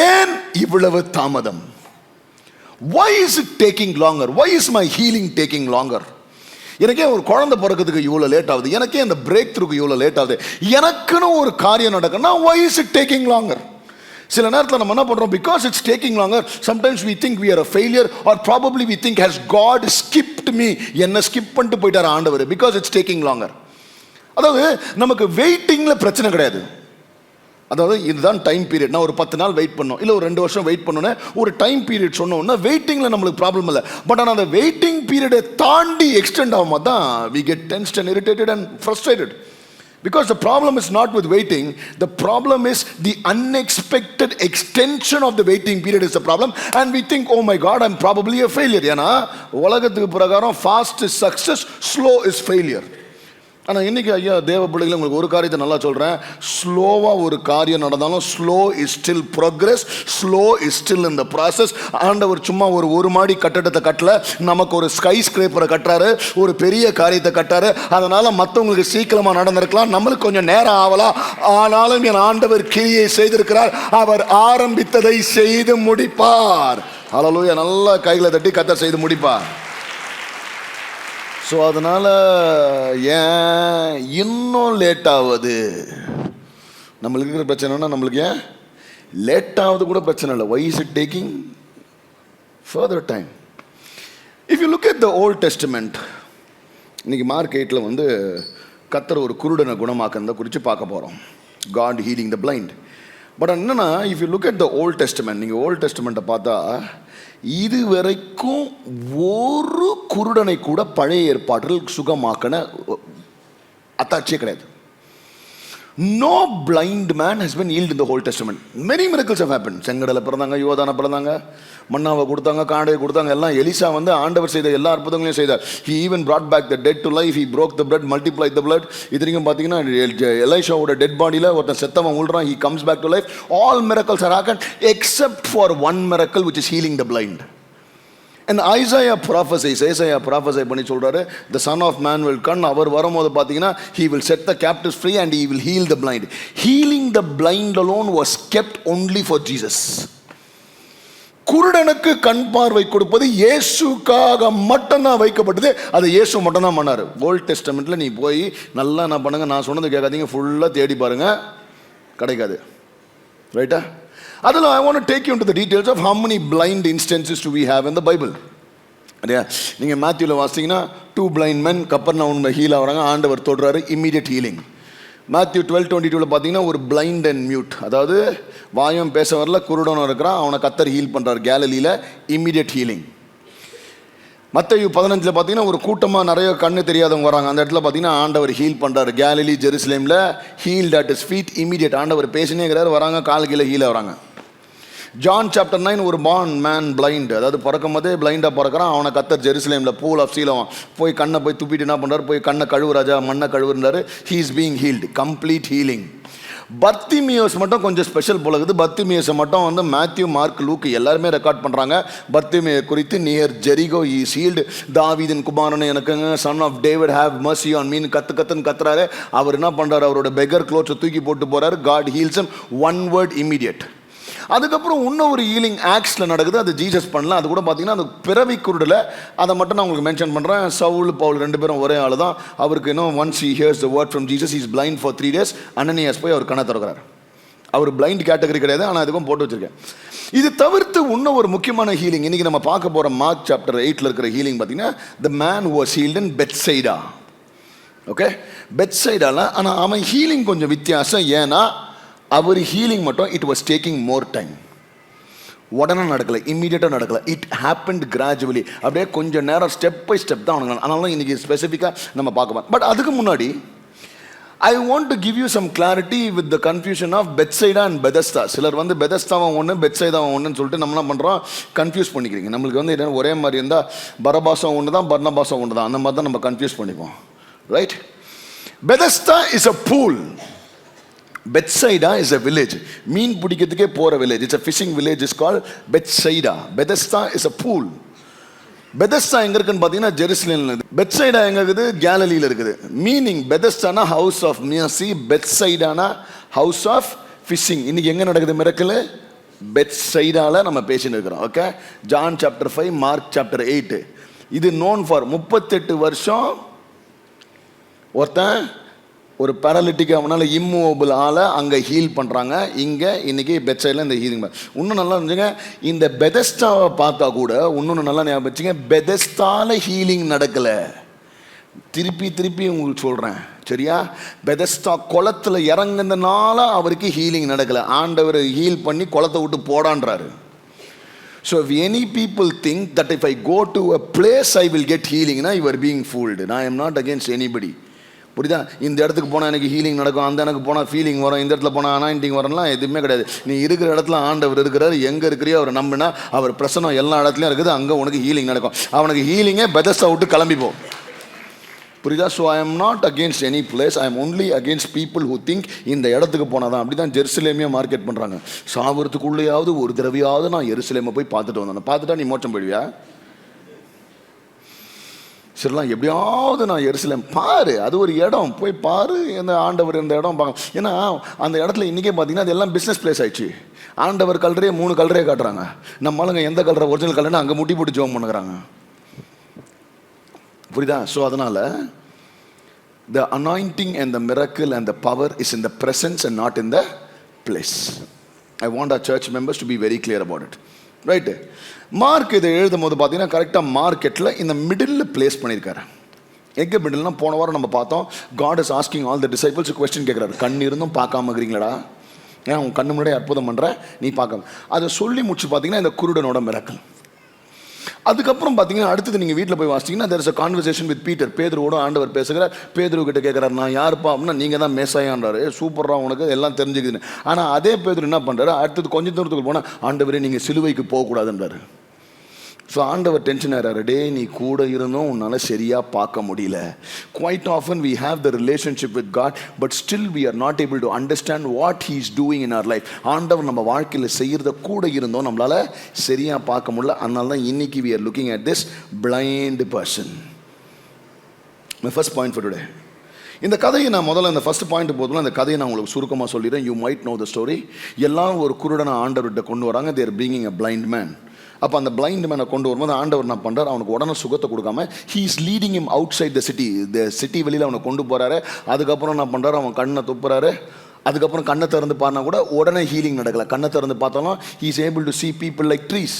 ஏன் இவ்வளவு தாமதம்? Why is it taking longer? Why is my healing taking longer? எனக்கே ஒரு குழந்தை பிறக்கிறதுக்கு இவ்வளோ லேட் ஆகுது, எனக்கே இந்த பிரேக் த்ரூக்கு இவ்வளோ லேட் ஆகுது, எனக்குன்னு ஒரு காரியம் நடக்குன்னா why is it taking longer? சில நேரத்தில் நம்ம என்ன பண்ணுறோம், because it's taking longer, sometimes we think we are a failure or probably we think has God skipped me, என்ன ஸ்கிப் பண்ணிட்டு போயிட்டார் ஆண்டவர், பிகாஸ் இட்ஸ் டேக்கிங் லாங்கர். அதாவது நமக்கு வெயிட்டிங்கில் பிரச்சனை கிடையாது. அதாவது இதுதான் டைம் பீரியட், நான் ஒரு 10 நாள் வெயிட் பண்ணோம், இல்லை ஒரு 2 வருஷம் வெயிட் பண்ணோன்னே ஒரு டைம் பீரியட் சொன்னோன்னா வெயிட்டிங்கில் நம்மளுக்கு ப்ராப்ளம் இல்லை. பட் ஆனால் அந்த வெயிட்டிங் பீரியடை தாண்டி எக்ஸ்டெண்ட் ஆகும்போது தான் we get tensed and irritated and frustrated. Because the problem is not with waiting, the problem is the unexpected extension of the waiting period is the problem, and we think, oh my God, I'm probably a failure. ஏன்னா உலகத்துக்கு பிரகாரம் fast is success, slow is failure. ஆனால் இன்னைக்கு ஐயா தேவ பிள்ளைகளை உங்களுக்கு ஒரு காரியத்தை நல்லா சொல்கிறேன், ஸ்லோவாக ஒரு காரியம் நடந்தாலும் slow is still progress, slow is still in the process. ஆண்டவர் சும்மா ஒரு மாடி கட்டடத்தை கட்டல, நமக்கு ஒரு ஸ்கை ஸ்கிரேப்பரை கட்டுறாரு, ஒரு பெரிய காரியத்தை கட்டாரு. அதனால் மற்றவங்களுக்கு சீக்கிரமாக நடந்திருக்கலாம், நம்மளுக்கு கொஞ்சம் நேரம் ஆகலாம், ஆனாலும் என் ஆண்டவர் கிரியை செய்திருக்கிறார், அவர் ஆரம்பித்ததை செய்து முடிப்பார். ஹல்லேலூயா, நல்லா கைகளை தட்டி கர்த்தர் செய்து முடிப்பார். ஸோ அதனால் ஏன் இன்னும் லேட் ஆகுது? நம்மளுக்கு இருக்கிற பிரச்சனைனா நம்மளுக்கு ஏன் லேட் ஆகுது கூட பிரச்சனை இல்லை. Why is it taking further time? If you look at the Old Testament, இன்னைக்கு மார்க் 8 வந்து கர்த்தர் ஒரு குருடனை குணமாக்குறத குறித்து பார்க்க போகிறோம், God healing the blind. But என்னன்னா, if you look at the Old Testament, நீங்கள் ஓல்ட் டெஸ்டமெண்ட்டை பார்த்தா இது வரைக்கும் ஒரு குருடனை கூட பழைய ஏற்பாட்டில் சுகமாக்கின அத்தாட்சியே கிடையாது. No blind man has been healed in the Old Testament. Many miracles have happened. செங்கடலை பிறந்தாங்க, யோதானை பிறந்தாங்க, மன்னாவை கொடுத்தாங்க, காடையை கொடுத்தாங்க, எல்லாம் எலிசா வந்து ஆண்டவர் செய்த எல்லா அற்புதங்களையும் செய்தார். He even brought back the dead to life. He broke the bread, multiplied the blood. இதுவரைக்கும் பார்த்தீங்கன்னா எலிஷாவோட டெட் பாடியில் ஒருத்தன் செத்தவன் உள்றான், he comes back to life. All miracles are happened except for one miracle, which is healing the blind. And Isaiah prophesy பண்ணி சொல்றாரு, the son of man will come. அவர் வரும்போது பார்த்தீங்கன்னா he will set the captives free and he will heal the blind. Healing the blind alone was kept only for Jesus. குருடனுக்கு கண் பார்வை கொடுப்பது இயேசுக்காக மட்டும்தான் வைக்கப்பட்டது, அது இயேசு மட்டும்தான் பண்ணார். ஓல்ட் டெஸ்டமெண்ட்ல நீ போய் நல்லா என்ன பண்ணுங்க, நான் சொன்னது கேட்காதீங்க, ஃபுல்லாக தேடி பாருங்க, கிடைக்காது. ரைட்டா? அதில் I want to take you into the details of how many blind instances do we have in the Bible. இல்லையா? நீங்கள் மேத்யூவில் வாசிங்கன்னா 2 blind men கப்பர்நகூம்ல ஹீல் ஆகிறாங்க, ஆண்டவர் தொடுறாரு, இம்மீடியட் ஹீலிங். மேத்யூ 12:22 பார்த்தீங்கன்னா ஒரு பிளைண்ட் அண்ட் மியூட், அதாவது வாயும் பேச வரல, குருடனும் இருக்கிறான், அவனை கர்த்தர் ஹீல் பண்ணுறார் கேலிலியில், இம்மீடியட் ஹீலிங். மத்தேயு 15 பார்த்தீங்கன்னா ஒரு கூட்டமாக நிறைய கண்ணு தெரியாதவங்க வராங்க, அந்த இடத்துல பார்த்தீங்கன்னா ஆண்டவர் ஹீல் பண்ணுறாரு, கேலிலி ஜெருசலேமில், healed at his feet, immediate. ஆண்டவர் பேசினேங்கிறார், வராங்க, கால் கீழே ஹீல் ஆகிறாங்க. ஜான் சாப்டர் 9 ஒரு born man blind, அதாவது பிறக்கும் போதே பிளைண்டாக பிறக்கிறான், அவனை கர்த்தர் ஜெருசலேமில் பூல் ஆஃப் சீலோம் போய் கண்ணை போய் துப்பிட்டு என்ன பண்ணுறாரு, போய் கண்ணை கழுவு ராஜா, மண்ணை கழுவுறாரு, he is being healed, complete healing. பர்த்திமியோஸ் மட்டும் கொஞ்சம் ஸ்பெஷல் போலகுது. பர்த்திமியோஸை மட்டும் வந்து மேத்யூ, மார்க், லூக் எல்லாருமே ரெக்கார்ட் பண்ணுறாங்க. பர்த்திமியோ குறித்து நியர் ஜெரிகோ இஸ் ஹீல்டு, தாவீதின் குமாரன் எனக்குங்க, son of David have mercy on me கத்துன்னு கத்துறாரு. அவர் என்ன பண்ணுறாரு, அவரோட பெகர் க்ளோத்ஸை தூக்கி போட்டு போகிறாரு, God heals him, one word, immediate. அதுக்கப்புறம் இன்னும் ஒரு ஹீலிங் ஆக்ட்ஸில் நடக்குது, அது ஜீசஸ் பண்ணலாம். அது கூட பார்த்தீங்கன்னா அந்த பிறவி குருடில், அதை மட்டும் நான் உங்களுக்கு மென்ஷன் பண்ணுறேன். சவுல், பவுல் 2 பேரும் ஒரே ஆள் தான். அவருக்கு இன்னும் once he hears the word from Jesus, is blind for 3 days. Ananias போய் அவர் கண்ணை திறக்கிறார். அவர் பிளைண்ட் கேட்டகரி கிடையாது, ஆனால் அதுக்கும் போட்டு வச்சிருக்கேன். இது தவிர்த்து இன்னும் ஒரு முக்கியமான ஹீலிங் இன்னைக்கு நம்ம பார்க்க போகிற மார்க் சாப்டர் 8 இருக்கிற ஹீலிங் பார்த்தீங்கன்னா, the man was healed in Bethsaida. Okay, பெத்சைடால. ஆனால் அவன் ஹீலிங் கொஞ்சம் வித்தியாசம். ஏன்னா அவர் ஹீலிங் மட்டும் it was taking more time. உடனே நடக்கலை, இம்மீடியட்டாக நடக்கலை, இட் ஹேப்பன்ட் கிராஜுவலி. அப்படியே கொஞ்சம் நேரம் ஸ்டெப் பை ஸ்டெப் தான் அவனுங்க. அதனால இன்றைக்கி ஸ்பெசிஃபிக்காக நம்ம பார்க்கலாம். பட் அதுக்கு முன்னாடி I want to give you some clarity with the confusion of Bethsaida and Bethesda. சிலர் வந்து பெதஸ்தாவும் ஒன்று, பெத்சைதாவும் ஒன்றுன்னு சொல்லிட்டு நம்ம என்ன பண்ணுறோம், கன்ஃபியூஸ் பண்ணிக்கிறீங்க. நம்மளுக்கு வந்து என்ன ஒரே மாதிரி இருந்தால் பரபாசம் ஒன்று தான், பர்னபாசம் ஒன்று தான், அந்த மாதிரி தான் நம்ம கன்ஃபியூஸ் பண்ணிப்போம். Right? Bethesda is a pool, Bethsaida is a village. மீன் பிடிக்கிறதுக்கே போகிற village. It's a fishing village. It's called Bethsaida. Bethesda is a pool. Bethesda எங்கே இருக்குன்னு பார்த்தீங்கன்னா ஜெருசலேமில் இருக்குது. பெத்சைடா எங்கே இருக்குது? கேலிலியில் இருக்குது. மீனிங் பெதஸ்தானா ஹவுஸ் ஆஃப் மியர்சி, பெத்சைடானா ஹவுஸ் ஆஃப் ஃபிஷிங். இன்னைக்கு எங்கே நடக்குது மிரக்கல்? பெத்சைடால நம்ம பேசிட்டு இருக்கிறோம். Okay, John chapter 5, Mark chapter 8. இது நோன் ஃபார் 38 வருஷம் ஒருத்தன் ஒரு பேரலிட்டிக் அவனால் இம்மூவபிள் ஆளை அங்கே ஹீல் பண்ணுறாங்க. இங்கே இன்றைக்கி பெத்சைடில் இந்த ஹீலிங். இன்னும் நல்லா இருந்துச்சுங்க, இந்த பெதஸ்டாவை பார்த்தா கூட இன்னொன்று நல்லா ஞாபகம் வச்சுங்க, பெதஸ்டால ஹீலிங் நடக்கலை. திருப்பி உங்களுக்கு சொல்கிறேன், சரியா? பெதஸ்டா குளத்தில் இறங்குனதுனால அவருக்கு ஹீலிங் நடக்கலை. ஆண்டவர் ஹீல் பண்ணி குளத்தை விட்டு போடான்றாரு. So if any people think that if I go to a place I will get healing, you are being fooled. I am not against anybody. புரியுதா? இந்த இடத்துக்கு போனால் எனக்கு ஹீலிங் நடக்கும், அந்த எனக்கு போனால் ஃபீலிங் வரும், இந்த இடத்துல போனால் அனாயிண்டிங் வரலாம், எதுவுமே கிடையாது. நீ இருக்கிற இடத்துல ஆண்டவர் இருக்கிறார். எங்கே இருக்கிறியோ அவர் நம்பினா அவர் பிரசனம் எல்லா இடத்துலையும் இருக்குது. அங்கே உனக்கு ஹீலிங் நடக்கும். அவனுக்கு ஹீலிங்கே பெதஸ்டா விட்டு கிளம்பிப்போ. புரியுதா? So I am not against any place. I am only against people who think இந்த இடத்துக்கு போனால் தான். அப்படி தான் ஜெருசலேமே மார்க்கெட் பண்ணுறாங்க. சாவறதுக்குள்ளேயாவது ஒரு தடவையாவது நான் எருசலேமை போய் பார்த்துட்டு வந்தேன். பார்த்துட்டா நீ மோட்சம் போயிடுவியா? சரிலாம், எப்படியாவது நான் எருசலேம் பாரு, அது ஒரு இடம், போய் பாரு இந்த ஆண்டவர் இந்த இடம் பார்க்க. ஏன்னா அந்த இடத்துல இன்றைக்கே பார்த்தீங்கன்னா அது எல்லாம் பிஸ்னஸ் பிளேஸ் ஆயிடுச்சு. ஆண்டவர் கலரே 3 கலரே காட்டுறாங்க. நம்மளுங்க எந்த கலரை ஒரிஜினல் கலர்னு அங்கே முட்டி போட்டு ஜோம் பண்ணுறாங்க. புரியுதா? ஸோ அதனால் the anointing and the miracle and the power is in the presence and not in the place. I want our church members to be very clear about it. Right. Mark இதை எழுதும் போது பார்த்தீங்கன்னா கரெக்டாக மார்க்கெட்டில் இந்த middle place பண்ணியிருக்காரு. எங்கே மிடில்னா, போன வாரம் நம்ம பார்த்தோம், God is asking all the disciples a question கேட்குறாரு. கண் இருந்தும் பார்க்காம இருக்கிறீங்களா? ஏன் உன் கண்ணு முன்னாடி அற்புதம் பண்ணுறேன், நீ பார்க்காம. அதை சொல்லி முடிச்சு பார்த்தீங்கன்னா இந்த குருடனோட மிராக்கிள். அதுக்கப்புறம் பார்த்தீங்கன்னா அடுத்தது நீங்கள் வீட்டில் போய் வாசிச்சிங்கன்னா there is a conversation with Peter. பேதுருவோட ஆண்டவர் பேசுகிறார். பேதுரு கிட்ட கேட்குறாரு, நான் யாருப்பா அப்படின்னா, நீங்கள் தான் மேசாயான்றாரு. சூப்பராக உனக்கு எல்லாம் தெரிஞ்சுக்குதுன்னு. ஆனால் அதே பேதுரு என்ன பண்ணுறாரு, அடுத்தது கொஞ்சம் தூரத்துக்கு போனால், ஆண்டவரே நீங்கள் சிலுவைக்கு போகக்கூடாதுன்றாரு. ஸோ ஆண்டவர் டென்ஷன் ஆகிறாரு. டே, நீ கூட இருந்தும் உன்னால் சரியாக பார்க்க முடியல. Quite often we have the relationship with God but still we are not able to understand what he is doing in our life. ஆண்டவர் நம்ம வாழ்க்கையில் செய்கிறத கூட இருந்தோம் நம்மளால் சரியாக பார்க்க முடியல. அதனால தான் இன்னைக்கு we are looking at this blind person. My first point for today. இந்த கதையை நான் முதல்ல இந்த ஃபர்ஸ்ட் பாயிண்ட் போதும் இந்த கதையை நான் உங்களுக்கு சுருக்கமாக சொல்லிடுறேன். You might know the story. எல்லாம் ஒரு குருடனை ஆண்டவர்கிட்ட கொண்டு வராங்க. they are bringing a blind man. அப்போ அந்த பிளைண்ட் மேனை கொண்டு வரும்போது ஆண்டவர் என்ன பண்ணுறாரு, அவனுக்கு உடனே சுகத்தை கொடுக்காம he is leading him outside the city. இந்த சிட்டி வெளியில் அவனை கொண்டு போகிறாரு. அதுக்கப்புறம் என்ன பண்ணுறாரு, அவன் கண்ணை துப்புறாரு. அதுக்கப்புறம் கண்ணை திறந்து பாருனா கூட உடனே ஹீலிங் நடக்கலை. கண்ணை திறந்து பார்த்தாலும் he is able to see people like trees.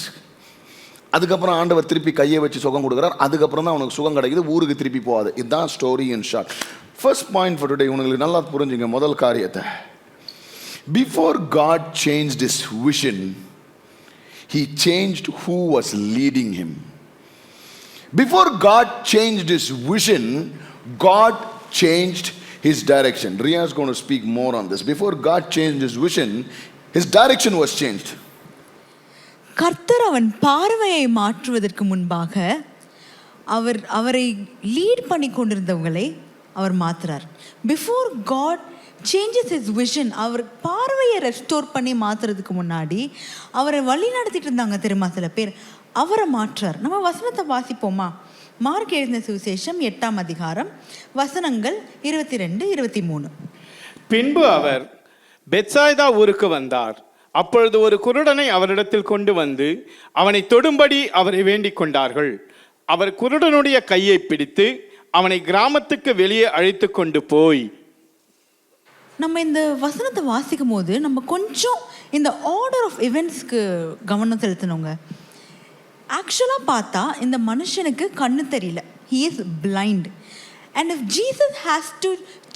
அதுக்கப்புறம் ஆண்டவர் திருப்பி கையை வச்சு சுகம் கொடுக்குறார். அதுக்கப்புறம் தான் அவனுக்கு சுகம் கிடைக்குது. ஊருக்கு திருப்பி போகாது. இதுதான் story in short. First point for today, உங்களுக்கு நல்லா புரிஞ்சுங்க முதல் காரியத்தை. Before God changed his vision, he changed who was leading him. Before God changed his vision, God changed his direction. Riya is going to speak more on this. Before God changed his vision, his direction was changed. கர்த்தர் அவன் பார்வையை மாற்றுவதற்கு முன்பாக அவரை lead பண்ணி கொண்டிருந்தவங்களை அவர் மாத்துறார். Before God changes his vision, அவர் பார்வையை ரெஸ்டோர் பண்ணி மாற்றுறதுக்கு முன்னாடி அவரை வழி நடத்திட்டு இருந்தாங்க தெரியுமா சில பேர், அவரை மாற்றார். நம்ம வசனத்தை வாசிப்போமா? மார்க் எழுதின சுவிசேஷம் 8ஆம் அதிகாரம் வசனங்கள் 22, 23. பின்பு அவர் பெத்சாய்தா ஊருக்கு வந்தார். அப்பொழுது ஒரு குருடனை அவரிடத்தில் கொண்டு வந்து அவனை தொடும்படி அவரை வேண்டிக் கொண்டார்கள். அவர் குருடனுடைய கையை பிடித்து அவனை கிராமத்துக்கு வெளியே அழைத்து கொண்டு போய். நம்ம இந்த வசனத்தை வாசிக்கும் போது நம்ம கொஞ்சம் இந்த ஆர்டர் ஆஃப் இவெண்ட்ஸ்க்கு கவனம் செலுத்தணுங்க. ஆக்சுவலாக பார்த்தா இந்த மனுஷனுக்கு கண்ணு தெரியல, he is blind. And if Jesus has to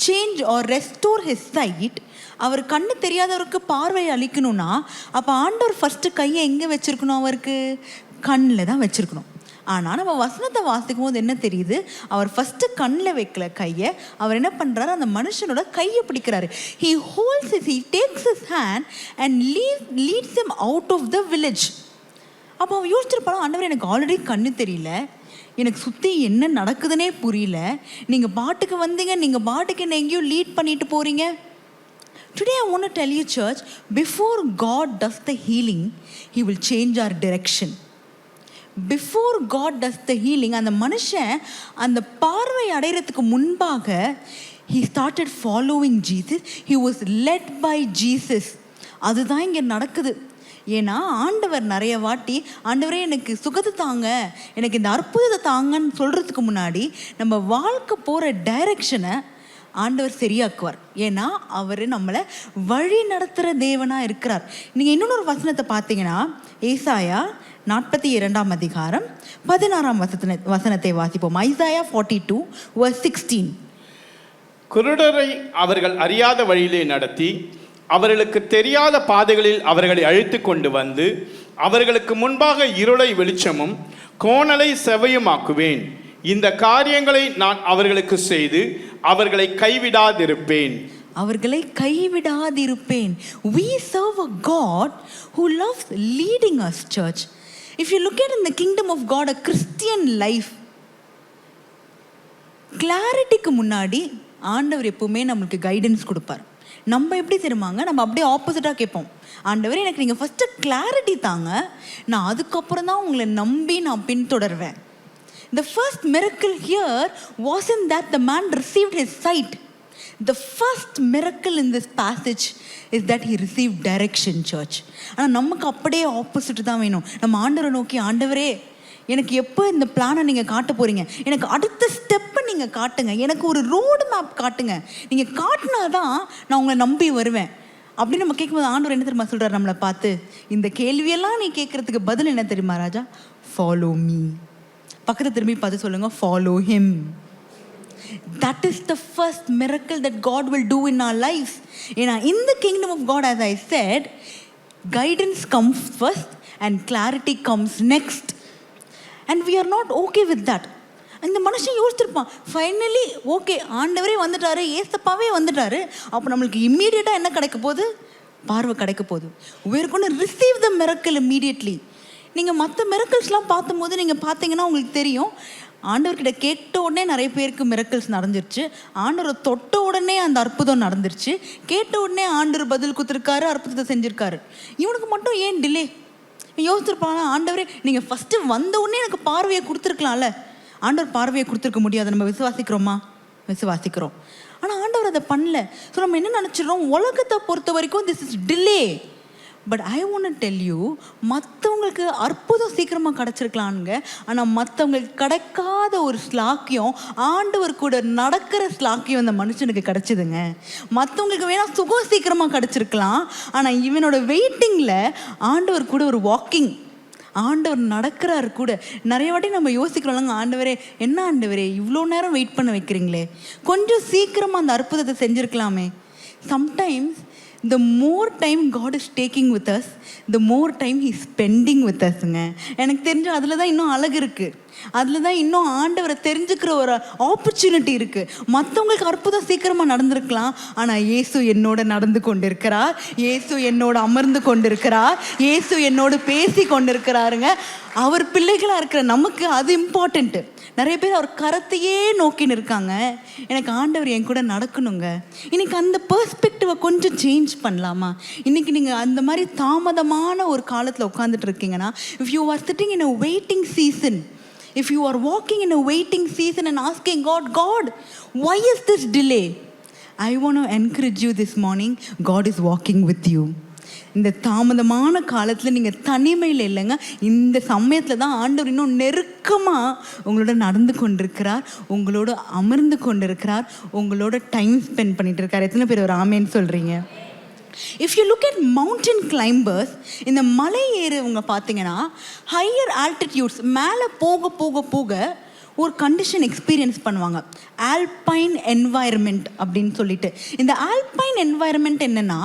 change or restore his sight, அவர் கண்ணு தெரியாதவருக்கு பார்வை அளிக்கணும்னா அப்போ ஆண்டவர் ஃபர்ஸ்ட்டு கையை எங்கே வச்சுருக்கணும், அவருக்கு கண்ணில் தான் வச்சுருக்கணும். ஆனால் நம்ம வசனத்தை வாசிக்கும் போது என்ன தெரியுது, அவர் ஃபஸ்ட்டு கண்ணில் வைக்கல கையை, அவர் என்ன பண்ணுறாரு, அந்த மனுஷனோட கையை பிடிக்கிறாரு. he takes his hand and leads him out of the village. அப்போ அவன் யோசிச்சிருப்பான், ஆண்டவர் எனக்கு ஆல்ரெடி கண்ணு தெரியல, எனக்கு சுற்றி என்ன நடக்குதுன்னே புரியல, நீங்கள் பாட்டுக்கு வந்தீங்க, நீங்கள் பாட்டுக்கு என்ன எங்கேயோ லீட் பண்ணிட்டு போகிறீங்க. Today I want to tell you church, before God does the healing, he will change our direction. Before God does the healing, அந்த மனுஷன் அந்த பார்வை அடைகிறதுக்கு முன்பாக he started following Jesus. He was led by Jesus. அதுதான் இங்கே நடக்குது. ஏன்னா ஆண்டவர் நிறைய வாட்டி ஆண்டவரே எனக்கு சுகத்தை தாங்க, எனக்கு இந்த அற்புதத்தை தாங்கன்னு சொல்கிறதுக்கு முன்னாடி நம்ம வாழ்க்கை போகிற டைரக்ஷனை ஆண்டவர் சரியாக்குவார். ஏன்னா அவர் நம்மளை வழி நடத்துகிற தேவனாக இருக்கிறார். நீங்கள் இன்னொரு வசனத்தை பார்த்தீங்கன்னா ஏசாயா 42 அதிகாரம் 16 வசனத்தை வாசிப்போம். ஐசாயா 42:16. குருடரை அவர்கள் அறியாத வழியிலே நடத்தி அவர்களுக்கு தெரியாத பாதைகளில் அவர்களை அழைத்து கொண்டு வந்து அவர்களுக்கு முன்பாக இருளை வெளிச்சமும் கோணலை செவ்வையுமாக்குவேன். இந்த காரியங்களை நான் அவர்களுக்கு செய்து அவர்களை கைவிடாதிருப்பேன். அவர்களை கைவிடாதிருப்பேன். We serve a God who loves leading us, church. If you look at in the kingdom of God, a Christian life, கிளாரிட்டிக்கு முன்னாடி ஆண்டவர் எப்பவுமே நம்மளுக்கு கைடன்ஸ் கொடுப்பார். நம்ம எப்படி தெரியுமாங்க, நம்ம அப்படியே ஆப்போசிட்டாக கேட்போம். ஆண்டவர் எனக்கு நீங்கள் ஃபஸ்ட்டு கிளாரிட்டி தாங்க, நான் அதுக்கப்புறம் தான் உங்களை நம்பி நான் பின்தொடர்வேன். The first miracle here wasn't that the man received his sight. The first miracle in this passage is that he received direction, church. ஆனால் நமக்கு அப்படியே ஆப்போசிட் தான் வேணும். நம்ம ஆண்டவரை நோக்கி, ஆண்டவரே எனக்கு எப்போ இந்த பிளானை நீங்கள் காட்ட போகிறீங்க, எனக்கு அடுத்த ஸ்டெப்பை நீங்கள் காட்டுங்க, எனக்கு ஒரு ரோடு மேப் காட்டுங்க, நீங்கள் காட்டினா தான் நான் உங்களை நம்பி வருவேன் அப்படின்னு நம்ம கேட்கும்போது ஆண்டவர் என்ன தெரியுமா சொல்கிறார் நம்மளை பார்த்து? இந்த கேள்வியெல்லாம் நீ கேட்குறதுக்கு பதில் என்ன தெரியுமா ராஜா? Follow me. பக்கத்தை திரும்பி பார்த்து சொல்லுங்க, follow him. That is the first miracle that God will do in our lives. ஏன்னா in the kingdom of God, as I said, guidance comes first and clarity comes next. And we are not okay with that. இந்த மனுஷன் யோசிச்சிருப்பான், finally okay ஆண்டவரே வந்துட்டாரு, ஏசப்பாவே வந்துட்டாரு, அப்போ நம்மளுக்கு இம்மீடியட்டாக என்ன கிடைக்க போகுது? பார்வை கிடைக்க போகுது. We are going to receive the miracle immediately. நீங்கள் மற்ற மிரக்கல்ஸ்லாம் பார்த்தும்போது நீங்கள் பார்த்தீங்கன்னா உங்களுக்கு தெரியும், ஆண்டவர்கிட்ட கேட்ட உடனே நிறைய பேருக்கு மிரக்கல்ஸ் நடந்துருச்சு, ஆண்டவரை தொட்ட உடனே அந்த அற்புதம் நடந்துருச்சு, கேட்ட உடனே ஆண்டவர் பதில் கொடுத்துருக்காரு, அற்புதத்தை செஞ்சுருக்காரு. இவனுக்கு மட்டும் ஏன் டிலே? யோசிச்சிருப்பாங்க, ஆண்டவரே நீங்கள் ஃபஸ்ட்டு வந்த உடனே எனக்கு பார்வையை கொடுத்துருக்கலாம்ல. ஆண்டவர் பார்வையை கொடுத்துருக்க முடியாது. நம்ம விசுவாசிக்கிறோமா? விசுவாசிக்கிறோம். ஆனால் ஆண்டவர் அதை பண்ணல. ஸோ நம்ம என்ன நினச்சிடறோம், உலகத்தை பொறுத்த வரைக்கும் this is delay. But I want to tell you, மற்றவங்களுக்கு அற்புதம் சீக்கிரமாக கிடச்சிருக்கலானுங்க, ஆனால் மற்றவங்களுக்கு கிடைக்காத ஒரு ஸ்லாக்கியம், ஆண்டவர் கூட நடக்கிற ஸ்லாக்கியம் அந்த மனுஷனுக்கு கிடச்சிதுங்க. மற்றவங்களுக்கு வேணால் சுகம் சீக்கிரமாக கிடச்சிருக்கலாம், ஆனால் இவனோட வெயிட்டிங்கில் ஆண்டவர் கூட ஒரு வாக்கிங், ஆண்டவர் நடக்கிறாரு கூட. நிறைய வாட்டி நம்ம யோசிக்கிறோம்லங்க, ஆண்டவரே என்ன ஆண்டவரே இவ்வளோ நேரம் வெயிட் பண்ண வைக்கிறீங்களே, கொஞ்சம் சீக்கிரமாக அந்த அற்புதத்தை செஞ்சுருக்கலாமே. Sometimes the more time God is taking with us, the more time He's spending with usங்க. எனக்கு தெரிஞ்ச அதில் தான் இன்னும் அழகு இருக்குது, அதில் தான் இன்னும் ஆண்டவரை தெரிஞ்சுக்கிற ஒரு ஆப்பர்ச்சுனிட்டி இருக்குது. மற்றவங்களுக்கு அற்புதம் சீக்கிரமாக நடந்திருக்கலாம், ஆனால் இயேசு என்னோட நடந்து கொண்டிருக்கிறார், இயேசு என்னோட அமர்ந்து கொண்டிருக்கிறார், இயேசு என்னோடு பேசி கொண்டிருக்கிறாருங்க. அவர் பிள்ளைகளாக இருக்கிற நமக்கு அது இம்பார்ட்டண்ட்டு. நிறைய பேர் அவர் கரத்தையே நோக்கின்னு இருக்காங்க, எனக்கு ஆண்டவர் என் கூட நடக்கணுங்க. இன்றைக்கி அந்த பெர்ஸ்பெக்டிவை கொஞ்சம் சேஞ்ச் பண்ணலாமா? இன்றைக்கி நீங்கள் அந்த மாதிரி தாமதமான ஒரு காலத்தில் உட்காந்துட்டு இருக்கீங்கன்னா, if you are sitting in a waiting season, if you are walking in a waiting season and asking God, why is this delay? I want to encourage you this morning, God is walking with you. இந்த தாமதமான காலத்தில் நீங்கள் தனிமையில் இல்லைங்க, இந்த சமயத்தில் தான் ஆண்டவர் இன்னும் நெருக்கமாக உங்களோட நடந்து கொண்டிருக்கிறார், உங்களோட அமர்ந்து கொண்டிருக்கிறார், உங்களோட டைம் ஸ்பெண்ட் பண்ணிட்டு இருக்கார். எத்தனை பேர் ஒரு ஆமேன்னு சொல்கிறீங்க? If you look at mountain climbers, இந்த மலை ஏறுவங்க பார்த்தீங்கன்னா ஹையர் ஆல்டிடியூட்ஸ் மேலே போக போக போக ஒரு கண்டிஷன் எக்ஸ்பீரியன்ஸ் பண்ணுவாங்க, ஆல்பைன் என்வாயர்மெண்ட் அப்படின்னு சொல்லிட்டு. இந்த ஆல்பைன் என்வாயர்மெண்ட் என்னென்னா,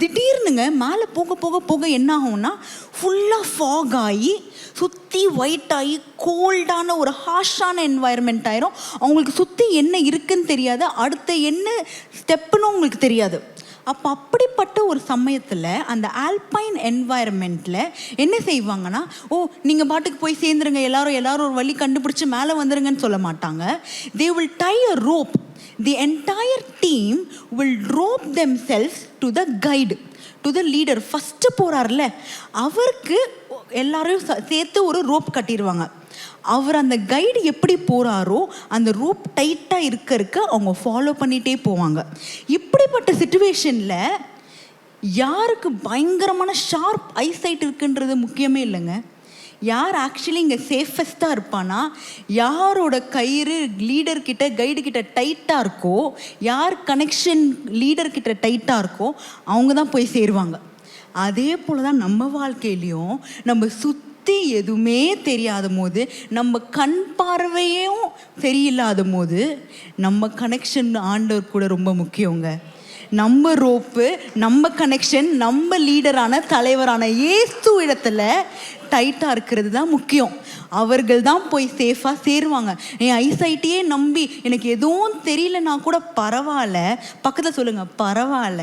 திடீர்னுங்க மேலே போக போக போக என்ன ஆகும்னா ஃபுல்லாக ஃபாக் ஆகி சுற்றி ஒயிட் ஆகி கோல்டான ஒரு ஹார்ஷான என்வாயர்மெண்ட் ஆயிரும். அவங்களுக்கு சுற்றி என்ன இருக்குன்னு தெரியாது, அடுத்த என்ன ஸ்டெப்புன்னு உங்களுக்கு தெரியாது. அப்போ அப்படிப்பட்ட ஒரு சமயத்தில் அந்த ஆல்பைன் என்வாயர்மெண்ட்டில் என்ன செய்வாங்கன்னா, ஓ நீங்கள் பாட்டுக்கு போய் சேர்ந்துருங்க, எல்லாரும் ஒரு வழி கண்டுபிடிச்சி மேலே வந்துருங்கன்னு சொல்ல மாட்டாங்க. they will tie a rope. the entire team will rope themselves to the guide, to the leader. First போகிறார்ல அவருக்கு எல்லாரையும் சேர்த்து ஒரு ரோப் கட்டிடுவாங்க. அவர் அந்த கைடு எப்படி போகிறாரோ அந்த ரோப் டைட்டாக இருக்க அவங்க ஃபாலோ பண்ணிகிட்டே போவாங்க. இப்படிப்பட்ட சிச்சுவேஷனில் யாருக்கு பயங்கரமான ஷார்ப் ஐசைட் இருக்குன்றது முக்கியமே இல்லைங்க. யார் ஆக்சுவலி இங்கே சேஃபஸ்ட்டாக இருப்பானா, யாரோட கயிறு லீடர்கிட்ட கைடுக்கிட்ட டைட்டாக இருக்கோ, யார் கனெக்ஷன் லீடர்கிட்ட டைட்டாக இருக்கோ அவங்க தான் போய் சேருவாங்க. அதே போல் தான் நம்ம வாழ்க்கையிலையும் நம்ம சுற்றி எதுவுமே தெரியாத போது, நம்ம கண் பார்வையும் சரியில்லாத போது நம்ம கனெக்ஷன் ஆண்டவர் கூட ரொம்ப முக்கியங்க. நம்ம ரோப்பு, நம்ம கனெக்ஷன், நம்ம லீடரான தலைவரான இயேசு இடத்துல டைட்டாக இருக்கிறது தான் முக்கியம். அவர்கள் தான் போய் சேஃபாக சேருவாங்க. என் ஐசைட்டையே நம்பி எனக்கு எதுவும் தெரியலனா கூட பரவாயில்ல, பக்கத்தில் சொல்லுங்கள் பரவாயில்ல,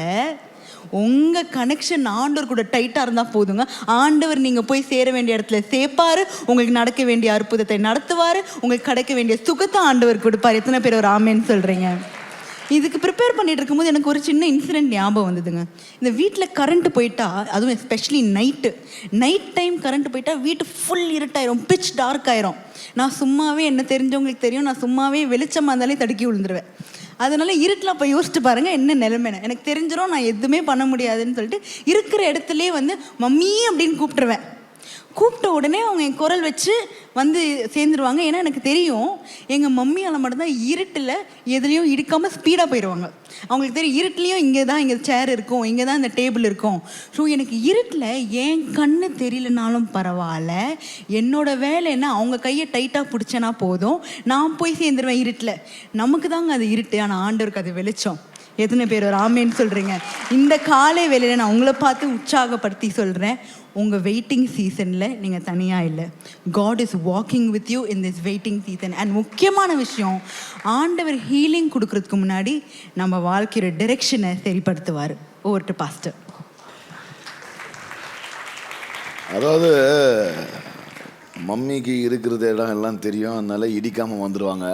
உங்கள் கனெக்ஷன் ஆண்டவர் கூட டைட்டாக இருந்தால் போதுங்க. ஆண்டவர் நீங்கள் போய் சேர வேண்டிய இடத்துல சேர்ப்பார், உங்களுக்கு நடக்க வேண்டிய அற்புதத்தை நடத்துவார், உங்களுக்கு கிடைக்க வேண்டிய சுகத்தை ஆண்டவர் கொடுப்பார். எத்தனை பேர் ஒரு ஆமேன்னு சொல்கிறீங்க? இதுக்கு ப்ரிப்பேர் பண்ணிட்டு இருக்கும்போது எனக்கு ஒரு சின்ன இன்சிடென்ட் ஞாபகம் வந்ததுங்க. இந்த வீட்டில் கரண்ட்டு போயிட்டா, அதுவும் எஸ்பெஷலி நைட் டைம் கரண்ட்டு போயிட்டா வீட்டு ஃபுல் இருட்டாயிரும், பிச் டார்க் ஆயிரும். நான் சும்மாவே, என்ன தெரிஞ்சவங்களுக்கு தெரியும், நான் சும்மாவே வெளிச்சமாக இருந்தாலே தடுக்கி விழுந்துருவேன். அதனால இருட்டில் போய் யோசிச்சு பாருங்கள் என்ன நிலைமைன்னு எனக்கு தெரிஞ்சிடும். நான் எதுவுமே பண்ண முடியாதுன்னு சொல்லிட்டு இருக்கிற இடத்துலையே வந்து மம்மி அப்படின்னு கூப்பிட்டுருவேன். கூப்பிட்ட உடனே அவங்க என் குரல் வச்சு வந்து சேர்ந்துருவாங்க. ஏன்னா எனக்கு தெரியும் எங்கள் மம்மியால் மட்டும்தான் இருட்டில் எதுலேயும் இடிக்காமல் ஸ்பீடாக போயிடுவாங்க. அவங்களுக்கு தெரியும் இருட்டுலேயும் இங்கே சேர் இருக்கும், இங்கே தான் இந்த டேபிள் இருக்கும். ஸோ எனக்கு இருட்டில் என் கண்ணு தெரியலனாலும் பரவாயில்ல, என்னோட வேலை என்ன, அவங்க கையை டைட்டாக பிடிச்சேன்னா போதும், நான் போய் சேர்ந்துருவேன் இருட்டில். நமக்கு தாங்க அது இருட்டு, ஆனால் ஆண்டவருக்கு அது வெளிச்சம். எத்தனை பேர் ஒரு ஆமேன்னு சொல்கிறீங்க? இந்த காலை வேலையில் நான் உங்களை பார்த்து உற்சாகப்படுத்தி சொல்கிறேன், உங்கள் வெயிட்டிங் சீசனில் நீங்கள் தனியாக இல்லை. God is walking with you in this waiting season. And முக்கியமான விஷயம், ஆண்டவர் ஹீலிங் கொடுக்கறதுக்கு முன்னாடி நம்ம வாழ்க்கையோட டிரெக்ஷனை சரிப்படுத்துவார். Over to pastor. அதாவது மம்மிக்கு இருக்கிறது இடம் எல்லாம் தெரியும், அதனால இடிக்காமல் வந்துடுவாங்க.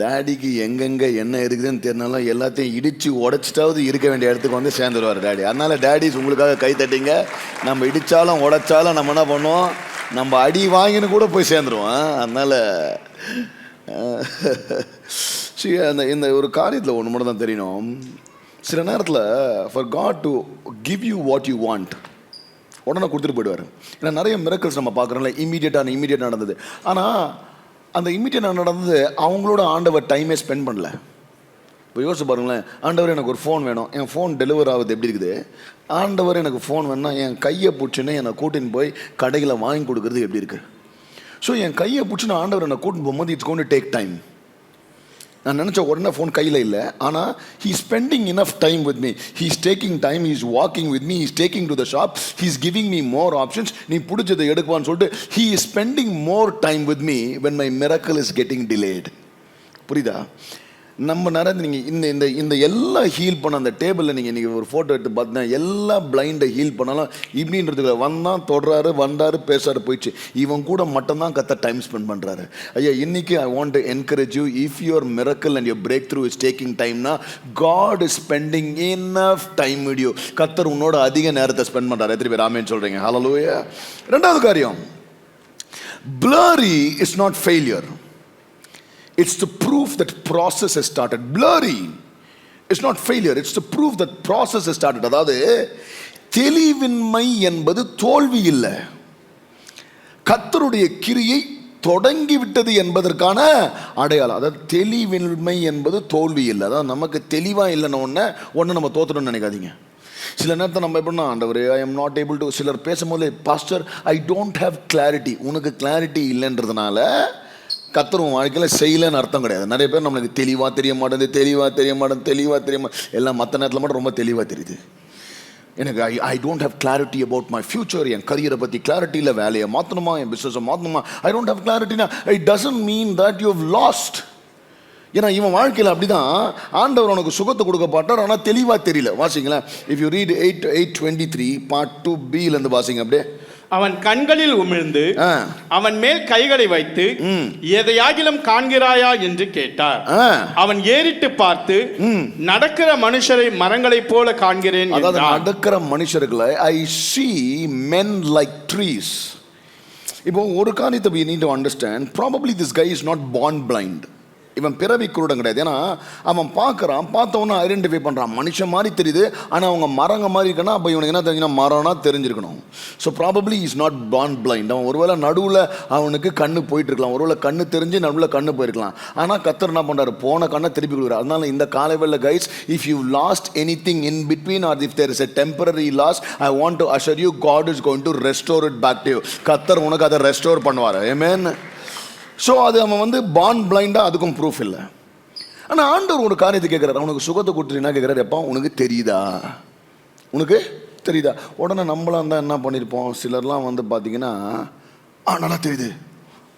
டேடிக்கு எங்கெங்கே என்ன இருக்குதுன்னு தெரிஞ்சாலும் எல்லாத்தையும் இடித்து உடச்சிட்டாவது இருக்க வேண்டிய இடத்துக்கு வந்து சேர்ந்துருவார் டேடி. அதனால் டேடிஸ் உங்களுக்காக கை தட்டிங்க. நம்ம இடித்தாலும் உடைச்சாலும் நம்ம என்ன பண்ணுவோம், நம்ம அடி வாங்கின்னு கூட போய் சேர்ந்துருவோம். அதனால் அந்த இந்த ஒரு காரியத்தில் ஒன்று மட்டும் தான் தெரியணும், சில நேரத்தில் for God to give you what you want உடனே கொடுத்துட்டு போயிடுவார். ஏன்னா நிறைய மிரக்கல்ஸ் நம்ம பார்க்குறோம்ல, இமீடியட்டாக நடந்தது. ஆனால் அந்த இமீடியட்டாக நடந்தது அவங்களோட ஆண்டவர் டைமே ஸ்பெண்ட் பண்ணல. இப்போ யோசிச்சு பாருங்களேன், ஆண்டவர் எனக்கு ஒரு ஃபோன் வேணும், என் ஃபோன் டெலிவர் ஆகுது எப்படி இருக்குது, ஆண்டவர் எனக்கு ஃபோன் வேணும்னா என் கையை பிடிச்சின்னு என்னை கூட்டின்னு போய் கடையில் வாங்கி கொடுக்குறது எப்படி இருக்குது. ஸோ என் கையை பிடிச்சின்னு ஆண்டவர் என்னை கூட்டின்னு போகும்போது it's going to take time. நான் நினச்ச உடனே ஃபோன் கையில் இல்லை, ஆனால் he spending enough time with me, he's taking time, he's walking with me, he's taking to the shop, he's giving me more options. நீ பிடிச்சதை எடுக்குவான்னு சொல்லிட்டு he is spending more time with me when my miracle is getting delayed. புரியுதா? நம்ம நிறைய நீங்கள் இந்த இந்த இந்த எல்லாம் ஹீல் பண்ண அந்த டேபிளில் நீங்கள் ஒரு ஃபோட்டோ எடுத்து பார்த்தீங்கன்னா எல்லா பிளைண்டை ஹீல் பண்ணாலும் இப்படின்றதுக்கு வந்தான் தொடுறாரு, வந்தார், பேசுறாரு, போயிடுச்சு. இவன் கூட மட்டும்தான் கத்த டைம் ஸ்பெண்ட் பண்ணுறாரு. ஐயா, இன்னைக்கு I want to encourage you, if your miracle and your breakthrough is taking டைம்னா God is spending enough time with you. கத்தர் உன்னோட அதிக நேரத்தை ஸ்பெண்ட் பண்ணுறாரு. எத்தனை பேர் ஆமென் சொல்கிறீங்க? ஹல்லேலூயா. ரெண்டாவது காரியம், blurry is not failure. It's the proof that process has started. Blurry is not failure. It's the proof that process has started. அதாவது தெளிவின்மை என்பது தோல்வி இல்லை, கர்த்தருடைய கிரியை தொடங்கி விட்டது என்பதற்கான அடையாளம். அதாவது தெளிவின்மை என்பது தோல்வி இல்லை. அதாவது நமக்கு தெளிவாக இல்லைன்னு ஒன்று நம்ம தோத்துட்டோம்னு நினைக்காதீங்க. சில நேரத்தை நம்ம எப்படின்னா, ஆண்டவரே I am not able to, சிலர் பேசும்போது pastor I don't have clarity. உனக்கு கிளாரிட்டி இல்லைன்றதுனால கர்த்தர் உன் வாழ்க்கையில் செய்யலைன்னு அர்த்தம் கிடையாது. நிறைய பேர் நம்மளுக்கு தெளிவாக தெரிய மாட்டேங்குது, எல்லாம் மற்ற நேரத்தில் மட்டும் ரொம்ப தெளிவாக தெரியுது. எனக்கு I don't have clarity about my future. என் கரியரை பற்றி கிளாரிட்டி இல்லை, வேலையை மாற்றணுமா, என் பிஸ்னஸை மாற்றணுமா, ஐ டோன்ட் ஹேவ் கிளாரிட்டினா it doesn't mean that you have lost. ஏன்னா இவன் வாழ்க்கையில் அப்படிதான், ஆண்டவர் உனக்கு சுகத்தை கொடுக்க பாட்டார், ஆனால் தெளிவாக தெரியல. வாசிங்களேன், இஃப் யூ ரீட் 8:23 part 2bலேருந்து வாசிங்க. அப்படியே அவன் கண்களில் உமிழ்ந்து அவன் மேல் கைகளை வைத்து எதையாகிலும் காண்கிறாயா என்று கேட்டார். அவன் ஏறிட்டு பார்த்து நடக்கிற மனுஷரை மரங்களைப் போல காண்கிறேன். அதாவது நடக்கிற மனுஷர்களை ஐ see men like trees. இப்போ ஒரு காரியத்தை we need to understand, probably this guy is not born blind. இவன் பிறவி குருடன் கிடையாது. ஏன்னா அவன் பார்க்குறான், பார்த்தவொன்னே ஐடென்டிஃபை பண்ணுறான், மனுஷன் மாதிரி தெரியுது, ஆனால் அவங்க மரங்க மாதிரி இருக்கனா, அப்போ இவனுக்கு என்ன தெரிஞ்சுன்னா மரம்னா தெரிஞ்சிருக்கணும். So probably is not born blind. அவன் ஒருவேளை நடுவில் அவனுக்கு கண்ணு போயிட்டு இருக்கலாம், ஒருவேளை கண்ணு தெரிஞ்சு நடுவில் கண்ணு போயிருக்கலாம். ஆனால் கர்த்தர் என்ன பண்ணுறாரு, போன கண்ணை திருப்பி கொடுக்குறாரு. அதனால இந்த காலைவெளியில் guys, if you lost anything in between or if there is a temporary loss, I want to assure you, God is going to restore it back to you. கர்த்தர் உனக்கு அதை ரெஸ்டோர் பண்ணுவார். ஆமென். ஸோ அது அவன் வந்து born blind-ஆ, அதுக்கும் proof இல்லை. ஆனால் ஆண்டவர் ஒரு காரியத்தை கேட்குறாரு, அவனுக்கு சுகத்தை கொடுத்துட்டீங்கன்னா கேட்குறாரு, எப்பா உனக்கு தெரியுதா, உனக்கு தெரியுதா? உடனே நம்மளாம் இருந்தால் என்ன பண்ணியிருப்போம், சிலர்லாம் வந்து பார்த்தீங்கன்னா நல்லா தெரியுது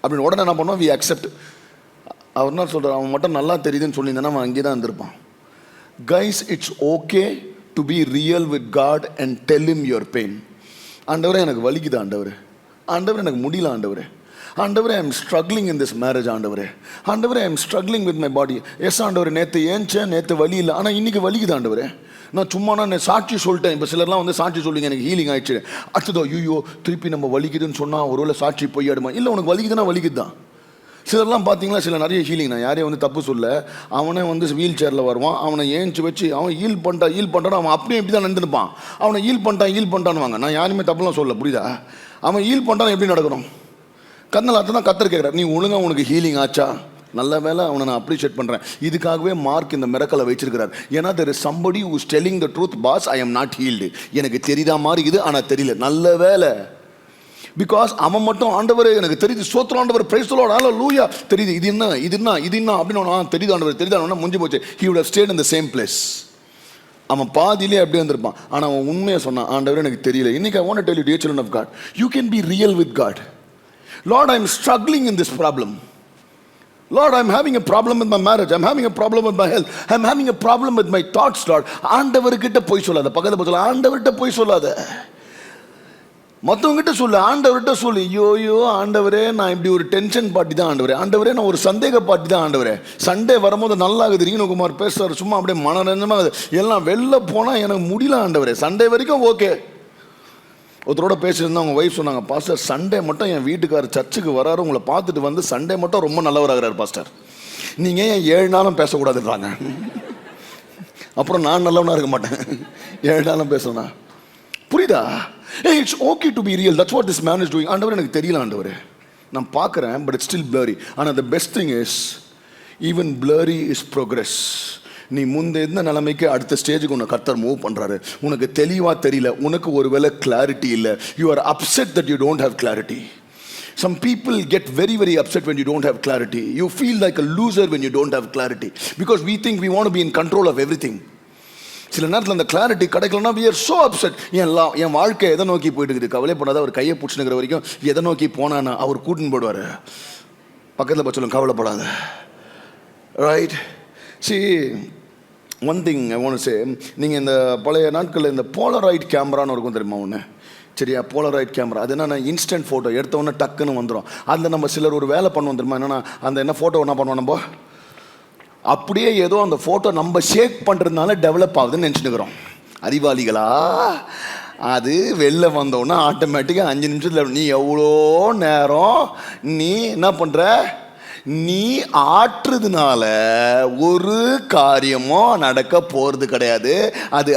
அப்படின்னு உடனே என்ன பண்ணுவோம், வி அக்செப்ட். அவர் என்ன சொல்கிறார், அவன் மட்டும் நல்லா தெரியுதுன்னு சொல்லியிருந்தானா அவன் அங்கே தான் இருந்திருப்பான். Guys, it's okay to be real with God and tell him your pain. ஆண்டவரே எனக்கு வலிக்குது, ஆண்டவர் ஆண்டவர் எனக்கு முடியல, ஆண்டவர் ஆண்டவரே I am struggling in this marriage, ஆண்டவரே ஆண்டவரே I am struggling with my body. Yes ஆண்டவர், நேற்று ஏஞ்சேன், நேற்று வலி இல்லை, ஆனால் இன்றைக்கி வலிக்குது ஆண்டவரே. நான் சும்மா நான் சாட்சி சொல்லிட்டேன். இப்போ சிலர்லாம் வந்து சாட்சி சொல்லிங்க எனக்கு ஹீலிங் ஆயிடுச்சு, அடுத்ததோ ஐயோ திருப்பி நம்ம வலிக்குதுன்னு சொன்னால் ஒருவேளை சாட்சி போய் ஆடுமா, இல்லை உனக்கு வலிக்குதுன்னா வலிக்குது தான். சிலர்லாம் பார்த்தீங்களா, சில நிறைய ஹீலிங், நான் யாரையும் வந்து தப்பு சொல்ல, அவனே வந்து வீல் சேரில் வருவான், அவனை ஏஞ்சி வச்சு அவன் ஹீல் பண்ணிட்டான் அவன் அப்படியே எப்படி தான் நடந்துருப்பான், அவனை ஹீல் பண்ணிட்டான்னு வாங்க. நான் யாருமே தப்புலாம் சொல்ல, புரியுதா? அவன் ஹீல் பண்ணிட்டான் எப்படி நடக்கணும், கண்ணல் அர்த்தம் தான். கத்தர் கேட்குறாரு, நீ ஒழுங்காக உனக்கு ஹீலிங் ஆச்சா? நல்ல வேலை, அவனை நான் அப்ரிஷியேட் பண்ணுறேன். இதுக்காகவே மார்க் இந்த மிரக்கலை வச்சிருக்கிறார். ஏன்னா there is somebody who is telling the truth, boss, I am not healed. எனக்கு தெரியுதா மாதிரி இது, ஆனால் தெரியல. நல்ல வேலை, பிகாஸ் அவன் மட்டும் ஆண்டவர் எனக்கு தெரியுது, சோத்திரம் ஆண்டவர், பிரைஸ் தி லார்ட், ஹல்லேலூயா, தெரியுது, இது என்ன அப்படின்னு தெரியுது ஆண்டவர், தெரியுதா முடிஞ்சு போச்சு. he would have stayed in the same place. அவன் பாதியிலே அப்படியே வந்திருப்பான். ஆனால் அவன் உண்மையை சொன்னான், ஆண்டவர் எனக்கு தெரியல. இன்னைக்கு I want to tell you, dear children of God, you can be real with God. Lord, I am struggling in this problem. Lord, I am having a problem with my marriage. I am having a problem with my health. I am having a problem with my thoughts, Lord. ஆண்டவர்கிட்ட போய் சொல்லாத, பக்கத்துல போய் சொல்லாத, ஆண்டவர்கிட்ட போய் சொல்லாத, மற்றவங்கிட்ட சொல்லு, ஆண்டவர்கிட்ட சொல்லு. ஐயோ ஆண்டவரே, நான் இப்படி ஒரு டென்ஷன் பார்ட்டி தான் ஆண்டவரே, ஆண்டவரே நான் ஒரு சந்தேக பார்ட்டி தான் ஆண்டவரே. சண்டே வரும்போது நல்லா இருக்குது, ரீனுகுமார் பேசுறாரு, சும்மா அப்படியே மனரஞ்சமாக எல்லாம் வெளில போனால் எனக்கு முடியல ஆண்டவரே. சண்டே வரைக்கும் ஓகே. ஒருத்தரோட பேசியிருந்தா அவங்க ஒய்ஃப் சொன்னாங்க, பாஸ்டர் சண்டே மட்டும் என் வீட்டுக்காரர் சர்ச்சுக்கு வராரு, உங்களை பார்த்துட்டு வந்து சண்டே மட்டும் ரொம்ப நல்லவராகிறார் பாஸ்டர், நீங்கள் ஏன் 7 நாளும் பேசக்கூடாதுன்றாங்க. அப்புறம் நான் நல்லவனா இருக்க மாட்டேன், 7 நாளும் பேசணும்னா, புரியுதா? It's okay to be real. That's what this man is doing. ஆண்டவர் எனக்கு தெரியல ஆண்டவர், நான் பார்க்குறேன், பட் இட்ஸ் ஸ்டில் blurry. ஆனால் the best thing is even blurry is progress. நீ முந்தைய இருந்த நிலைமைக்கு அடுத்த ஸ்டேஜுக்கு உன்னை கர்த்தர் மூவ் பண்ணுறாரு. உனக்கு தெளிவாக தெரியல, உனக்கு ஒருவேளை கிளாரிட்டி இல்லை, you are upset that you don't have clarity. Some people get very, very upset when you don't have clarity. You feel like a loser when you don't have clarity, because we think we want to be in control of everything. சில நேரத்தில் அந்த clarity கிடைக்கலன்னா we are so upset. என் வாழ்க்கை எதை நோக்கி போயிட்டு இருக்குது, கவலைப்படாத, அவர் கையை பிடிச்சினுக்கிற வரைக்கும் எதை நோக்கி போனான்னா அவர் கூட்டின்னு போடுவார். பக்கத்தில் போய் சொல்லுங்க, கவலைப்படாத. Right? See, one thing I want to say, நீங்கள் இந்த பழைய நாட்களில் இந்த போலராய்ட் கேமரான்னு இருக்கும் தெரியுமா ஒன்று, சரியா? போலராய்ட் கேமரா, அது என்னென்னா இன்ஸ்டன்ட் ஃபோட்டோ எடுத்தோன்னே டக்குன்னு வந்துடும். அதில் நம்ம சிலர் ஒரு வேலை பண்ணுவோம் தெரியுமா, என்னென்னா அந்த என்ன ஃபோட்டோ என்ன பண்ணுவோம், நம்ம அப்படியே ஏதோ அந்த ஃபோட்டோ நம்ம ஷேக் பண்ணுறதுனால டெவலப் ஆகுதுன்னு நினச்சிட்டுக்கிறோம். அறிவாளிகளா? அது வெளில வந்தோன்னா ஆட்டோமேட்டிக்காக 5 நிமிஷத்தில் நீ எவ்வளோ நேரம் நீ என்ன பண்ணுற, நீ ஆற்றுறதுனால ஒரு காரியமும் நடக்க போகிறது கிடையாது.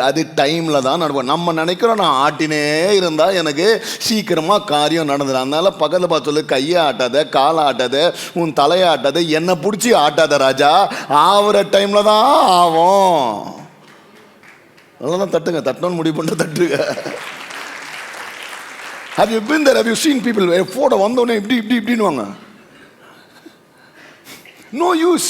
அது டைமில் தான் நடக்கும். நம்ம நினைக்கிறோம் நான் ஆட்டினே இருந்தால் எனக்கு சீக்கிரமாக காரியம் நடந்துடும். அதனால பக்கத்தில் பார்த்து சொல்லு, கையை ஆட்டாத, காலை ஆட்டாத, உன் தலையை ஆட்டாத, என்னை பிடிச்சி ஆட்டாத ராஜா, ஆகிற டைமில் தான் ஆகும். அதெல்லாம் தட்டுங்க, தட்டணும்னு முடிவு பண்ணுற தட்டுங்க. Have you been there? Have you seen people photo வந்தோடனே இப்படின்னு வாங்க? No use.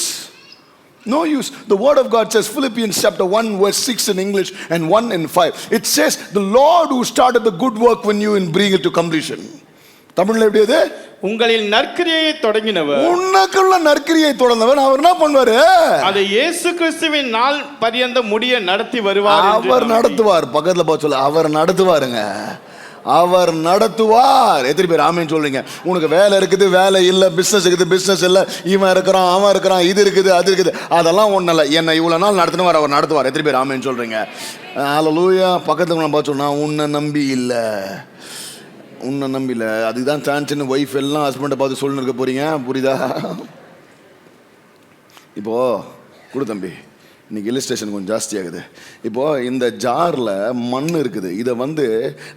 No use. The word of God says, Philippians chapter 1 verse 6 in English and 1 in 5. It says, the Lord who started the good work in you and bring it to completion. தமிழ்ல எப்படி அது? உங்களில் நற்கிரியை தொடங்கினவர், உனக்குள்ள நற்கிரியை தொடர்ந்தவர் அவர் என்ன பண்ணுவாரு? அதை இயேசு கிறிஸ்துவின் நாள் பரியந்த முடிய நடத்தி வருவார். அவர் நடத்துவார். பக்கத்துல போய் சொல்ல, அவர் நடத்துவாருங்க, அவர் நடத்துவார். எத்தனை பேர் ஆமென் சொல்றீங்க? உனக்கு வேலை இருக்குது, வேலை இல்லை, பிஸ்னஸ் இருக்குது, பிஸ்னஸ் இல்லை, இவன் இருக்கிறான், அவன் இருக்கிறான், இது இருக்குது, அது இருக்குது, அதெல்லாம் ஒன்றும் இல்லை, என்னை இவ்வளோ நாள் நடத்தினவர் அவர் நடத்துவார். எத்தனை பேர் ஆமென் சொல்றீங்க? ஹல்லேலூயா. பக்கத்தில் நம்ம சொன்னா, உன்னை நம்பி இல்லை, உன்னை நம்பி இல்லை, அதுதான் சான்ஸ்ன்னு ஒய்ஃப் எல்லாம் ஹஸ்பண்டை பார்த்து சொல்லின்னு இருக்க போறீங்க, புரியுதா? இப்போது கொடு தம்பி, இன்னைக்கு இல்லஸ்ட்ரேஷன் கொஞ்சம் ஜாஸ்தி ஆகுது. இப்போது இந்த ஜாரில் மண் இருக்குது. இதை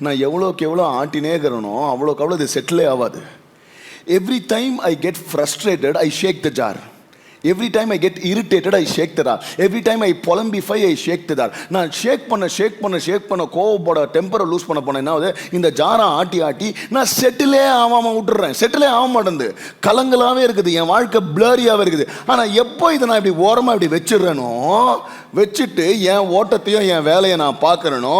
நான் எவ்வளோக்கு எவ்வளோ ஆட்டினே இருக்கிறனோ அவ்வளோக்கு அவ்வளோ இது செட்டிலே ஆகாது. Every time I get frustrated I shake the jar. Every time I get irritated, I shake the jar. Every time I pullambify, I shake the jar. நான் ஷேக் பண்ண கோவப்பட டெம்பரை லூஸ் பண்ண என்ன ஆகுது, இந்த ஜாரை ஆட்டி நான் செட்டிலே ஆகாமல் விட்டுறேன். செட்டிலே ஆக மாட்டேங்குது, கலங்களாகவே இருக்குது, என் வாழ்க்கை பிளரியாகவே இருக்குது. ஆனால் எப்போ இதை நான் இப்படி ஓரமாக இப்படி வச்சிடுறேனோ, வச்சுட்டு என் ஓட்டத்தையும் என் வேலையை நான் பார்க்குறேனோ,